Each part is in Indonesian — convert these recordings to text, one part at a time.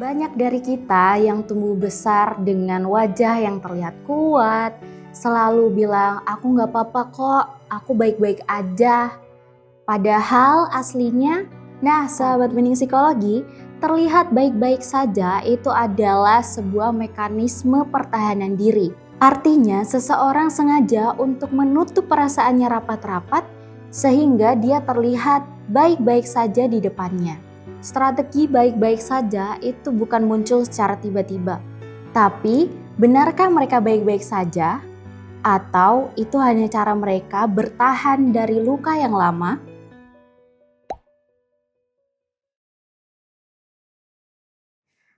Banyak dari kita yang tumbuh besar dengan wajah yang terlihat kuat, selalu bilang, aku gak apa-apa kok, aku baik-baik aja. Padahal aslinya, sahabat bening psikologi, terlihat baik-baik saja itu adalah sebuah mekanisme pertahanan diri. Artinya seseorang sengaja untuk menutup perasaannya rapat-rapat sehingga dia terlihat baik-baik saja di depannya. Strategi baik-baik saja itu bukan muncul secara tiba-tiba. Tapi, benarkah mereka baik-baik saja? Atau itu hanya cara mereka bertahan dari luka yang lama?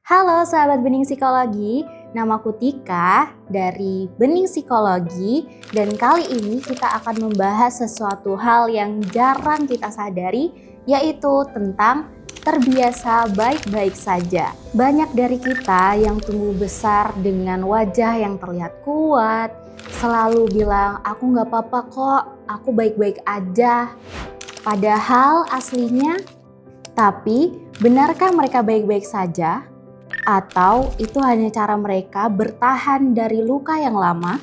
Halo sahabat Bening Psikologi, namaku Tika dari Bening Psikologi dan kali ini kita akan membahas sesuatu hal yang jarang kita sadari, yaitu tentang terbiasa baik-baik saja. Banyak dari kita yang tumbuh besar dengan wajah yang terlihat kuat, selalu bilang aku gak apa-apa kok, aku baik-baik aja. Padahal aslinya, tapi benarkah mereka baik-baik saja? Atau itu hanya cara mereka bertahan dari luka yang lama?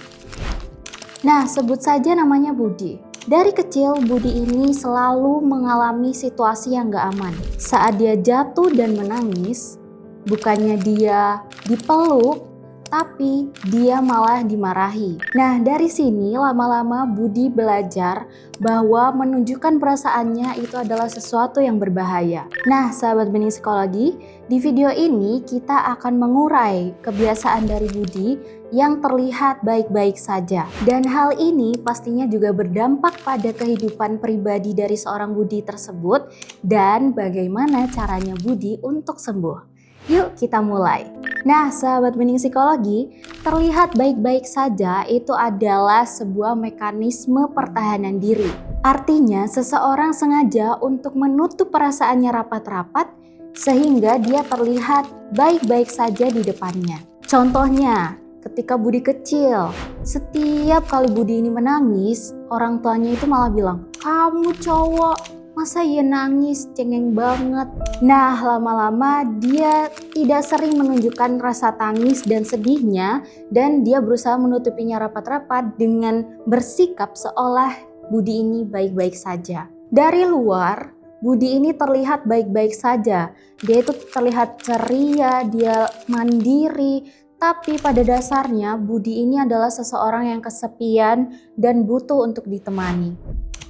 Sebut saja namanya Budi. Dari kecil, Budi ini selalu mengalami situasi yang gak aman. Saat dia jatuh dan menangis, bukannya dia dipeluk, tapi dia malah dimarahi. Dari sini lama-lama Budi belajar bahwa menunjukkan perasaannya itu adalah sesuatu yang berbahaya. Sahabat Bening Psikologi, di video ini kita akan mengurai kebiasaan dari Budi yang terlihat baik-baik saja. Dan hal ini pastinya juga berdampak pada kehidupan pribadi dari seorang Budi tersebut dan bagaimana caranya Budi untuk sembuh. Yuk kita mulai. Sahabat Bening Psikologi, terlihat baik-baik saja itu adalah sebuah mekanisme pertahanan diri. Artinya seseorang sengaja untuk menutup perasaannya rapat-rapat sehingga dia terlihat baik-baik saja di depannya. Contohnya, ketika Budi kecil, setiap kali Budi ini menangis, orang tuanya itu malah bilang, kamu cowok, masa iya nangis, cengeng banget. Lama-lama dia tidak sering menunjukkan rasa tangis dan sedihnya dan dia berusaha menutupinya rapat-rapat dengan bersikap seolah Budi ini baik-baik saja. Dari luar, Budi ini terlihat baik-baik saja. Dia itu terlihat ceria, dia mandiri, tapi pada dasarnya Budi ini adalah seseorang yang kesepian dan butuh untuk ditemani.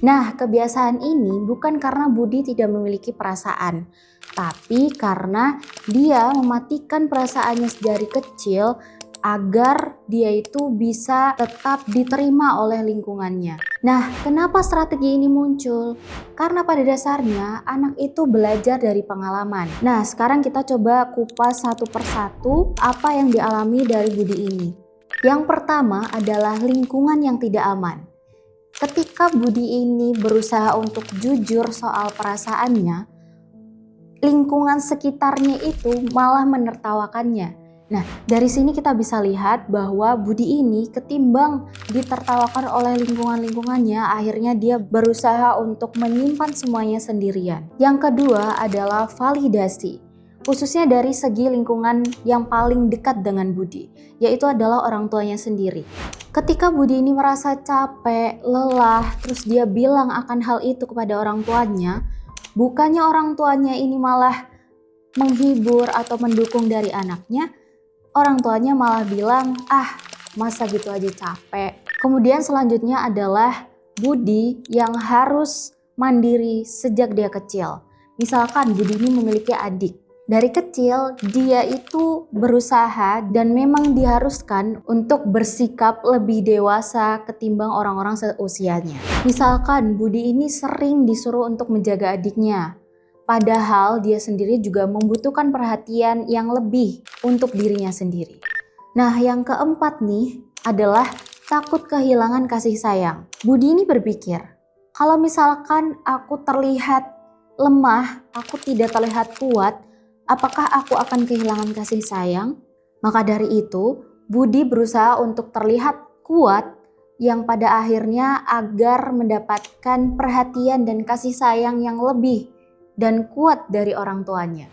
Kebiasaan ini bukan karena Budi tidak memiliki perasaan, tapi karena dia mematikan perasaannya dari kecil agar dia itu bisa tetap diterima oleh lingkungannya. Kenapa strategi ini muncul? Karena pada dasarnya anak itu belajar dari pengalaman. Sekarang kita coba kupas satu persatu apa yang dialami dari Budi ini. Yang pertama adalah lingkungan yang tidak aman. Ketika Budi ini berusaha untuk jujur soal perasaannya, lingkungan sekitarnya itu malah menertawakannya. Dari sini kita bisa lihat bahwa Budi ini ketimbang ditertawakan oleh lingkungannya, akhirnya dia berusaha untuk menyimpan semuanya sendirian. Yang kedua adalah validasi, khususnya dari segi lingkungan yang paling dekat dengan Budi, yaitu adalah orang tuanya sendiri. Ketika Budi ini merasa capek, lelah, terus dia bilang akan hal itu kepada orang tuanya, bukannya orang tuanya ini malah menghibur atau mendukung dari anaknya, orang tuanya malah bilang, masa gitu aja capek. Kemudian selanjutnya adalah Budi yang harus mandiri sejak dia kecil. Misalkan Budi ini memiliki adik. Dari kecil dia itu berusaha dan memang diharuskan untuk bersikap lebih dewasa ketimbang orang-orang seusianya. Misalkan Budi ini sering disuruh untuk menjaga adiknya, padahal dia sendiri juga membutuhkan perhatian yang lebih untuk dirinya sendiri. Yang keempat nih adalah takut kehilangan kasih sayang. Budi ini berpikir, kalau misalkan aku terlihat lemah, aku tidak terlihat kuat, apakah aku akan kehilangan kasih sayang? Maka dari itu, Budi berusaha untuk terlihat kuat yang pada akhirnya agar mendapatkan perhatian dan kasih sayang yang lebih dan kuat dari orang tuanya.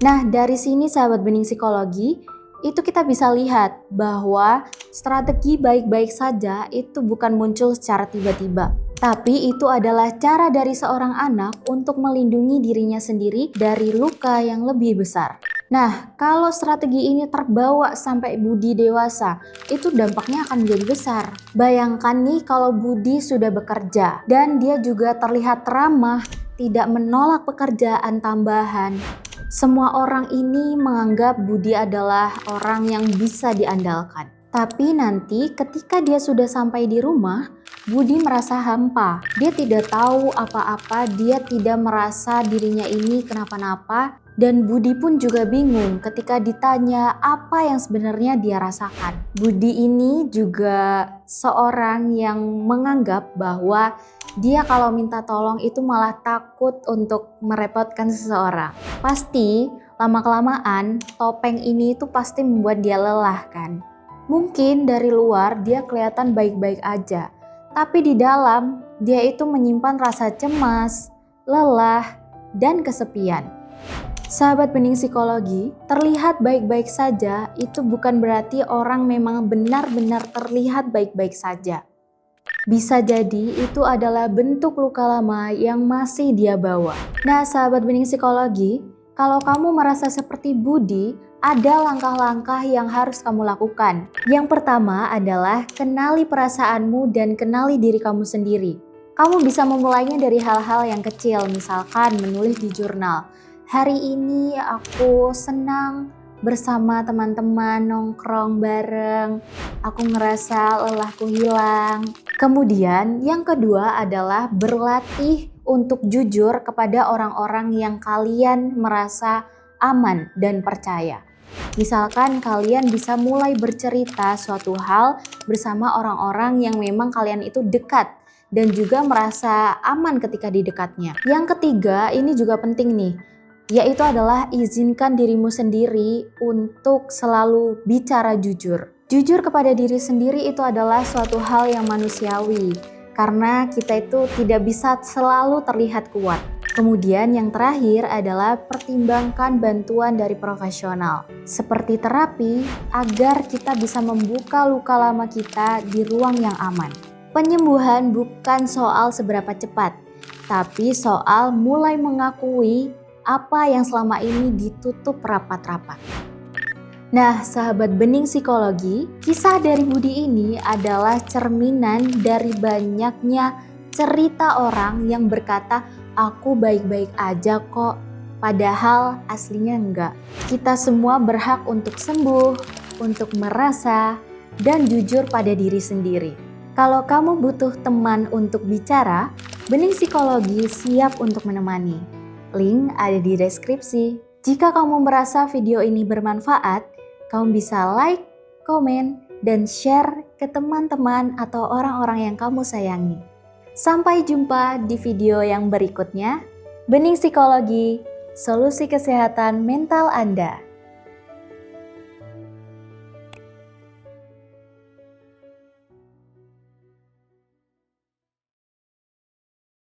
Nah, dari sini sahabat bening psikologi, itu kita bisa lihat bahwa strategi baik-baik saja itu bukan muncul secara tiba-tiba. Tapi itu adalah cara dari seorang anak untuk melindungi dirinya sendiri dari luka yang lebih besar. Nah, kalau strategi ini terbawa sampai Budi dewasa, itu dampaknya akan menjadi besar. Bayangkan nih kalau Budi sudah bekerja dan dia juga terlihat ramah, tidak menolak pekerjaan tambahan. Semua orang ini menganggap Budi adalah orang yang bisa diandalkan. Tapi nanti ketika dia sudah sampai di rumah, Budi merasa hampa. Dia tidak tahu apa-apa, dia tidak merasa dirinya ini kenapa-napa. Dan Budi pun juga bingung ketika ditanya apa yang sebenarnya dia rasakan. Budi ini juga seorang yang menganggap bahwa dia kalau minta tolong itu malah takut untuk merepotkan seseorang. Pasti lama-kelamaan topeng ini itu pasti membuat dia lelah kan. Mungkin dari luar dia kelihatan baik-baik aja, tapi di dalam dia itu menyimpan rasa cemas, lelah, dan kesepian. Sahabat bening psikologi, terlihat baik-baik saja itu bukan berarti orang memang benar-benar terlihat baik-baik saja. Bisa jadi itu adalah bentuk luka lama yang masih dia bawa. Nah, sahabat bening psikologi, kalau kamu merasa seperti Budi, ada langkah-langkah yang harus kamu lakukan. Yang pertama adalah kenali perasaanmu dan kenali diri kamu sendiri. Kamu bisa memulainya dari hal-hal yang kecil, misalkan menulis di jurnal. Hari ini aku senang bersama teman-teman nongkrong bareng, aku ngerasa lelahku hilang. Kemudian yang kedua adalah berlatih untuk jujur kepada orang-orang yang kalian merasa aman dan percaya. Misalkan kalian bisa mulai bercerita suatu hal bersama orang-orang yang memang kalian itu dekat dan juga merasa aman ketika di dekatnya. Yang ketiga, ini juga penting nih, yaitu adalah izinkan dirimu sendiri untuk selalu bicara jujur. Jujur kepada diri sendiri itu adalah suatu hal yang manusiawi, karena kita itu tidak bisa selalu terlihat kuat. Kemudian yang terakhir adalah pertimbangkan bantuan dari profesional, seperti terapi, agar kita bisa membuka luka lama kita di ruang yang aman. Penyembuhan bukan soal seberapa cepat, tapi soal mulai mengakui apa yang selama ini ditutup rapat-rapat. Nah, sahabat bening psikologi, kisah dari Budi ini adalah cerminan dari banyaknya cerita orang yang berkata, aku baik-baik aja kok, padahal aslinya enggak. Kita semua berhak untuk sembuh, untuk merasa, dan jujur pada diri sendiri. Kalau kamu butuh teman untuk bicara, bening psikologi siap untuk menemani. Link ada di deskripsi. Jika kamu merasa video ini bermanfaat, kamu bisa like, komen, dan share ke teman-teman atau orang-orang yang kamu sayangi. Sampai jumpa di video yang berikutnya. Bening Psikologi, solusi kesehatan mental Anda.